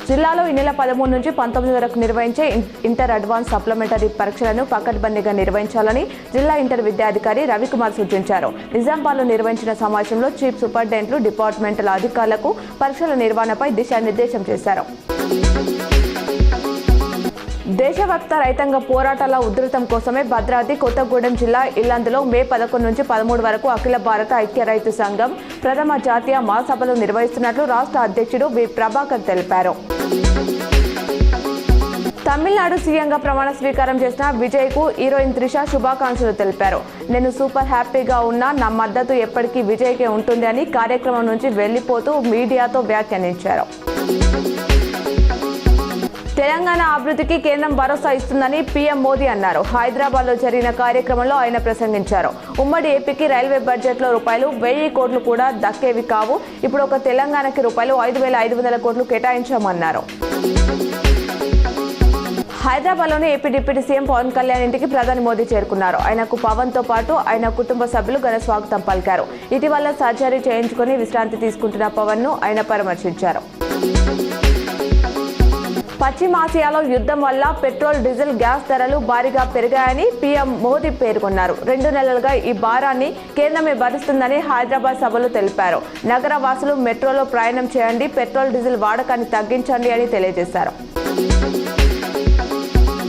జిల్లాలో ఈ నెల 13 నుంచి 19 వరకు నిర్వహించే ఇంటర్ అడ్వాన్స్ సప్లిమెంటరీ పరీక్షలను పకడ్బందీగా నిర్వహించాలని జిల్లా ఇంటర్ విద్యాధికారి రవికుమార్ సూచించారు. నిజామాబాద్లో నిర్వహించిన సమావేశంలో చీఫ్ సూపరింటెండెంట్లు, డిపార్ట్మెంటల్ అధికారులకు పరీక్షల నిర్వహణపై దిశానిర్దేశం చేశారు. దేశవ్యాప్త రైతాంగ పోరాటాల ఉధృతం కోసమే భద్రాద్రి కొత్తగూడెం జిల్లా ఇల్లందులో మే 11 నుంచి 13 వరకు అఖిల భారత ఐక్య రైతు సంఘం ప్రథమ జాతీయ మహాసభలు నిర్వహిస్తున్నట్లు రాష్ట్ర అధ్యక్షుడు వి ప్రభాకర్ తెలిపారు. తమిళనాడు సీఎంగా ప్రమాణ స్వీకారం చేసిన విజయ్కు హీరోయిన్ త్రిష శుభాకాంక్షలు తెలిపారు. నేను సూపర్ హ్యాపీగా ఉన్నా, నా మద్దతు ఎప్పటికీ విజయ్కే ఉంటుంది అని కార్యక్రమం నుంచి వెళ్లిపోతూ మీడియాతో వ్యాఖ్యానించారు. తెలంగాణ అభివృద్ధికి కేంద్రం భరోసా ఇస్తుందని పీఎం మోదీ అన్నారు. హైదరాబాద్లో జరిగిన కార్యక్రమంలో ఆయన ప్రసంగించారు. ఉమ్మడి ఏపీకి రైల్వే బడ్జెట్లో ₹1000 కోట్లు కూడా దక్కేవి కావు. ఇప్పుడు ఒక తెలంగాణకి ₹5500 కోట్లు కేటాయించామన్నారు. హైదరాబాద్లోని AP deputy CM Pawan Kalyan ఇంటికి ప్రధాని మోదీ చేరుకున్నారు. ఆయనకు పవన్తో పాటు ఆయన కుటుంబ సభ్యులు ఘన స్వాగతం పలికారు. ఇటీవల సర్జరీ చేయించుకుని విశ్రాంతి తీసుకుంటున్న పవన్ను ఆయన పరామర్శించారు. పశ్చిమాసియాలో యుద్ధం వల్ల పెట్రోల్, డీజిల్, గ్యాస్ ధరలు భారీగా పెరిగాయని పీఎం మోదీ పేర్కొన్నారు. 2 నెలలుగా ఈ భారాన్ని కేంద్రమే భరిస్తుందని హైదరాబాద్ సభలో తెలిపారు. నగర వాసులు మెట్రోలో ప్రయాణం చేయండి, పెట్రోల్, డీజిల్ వాడకాన్ని తగ్గించండి అని తెలియజేశారు.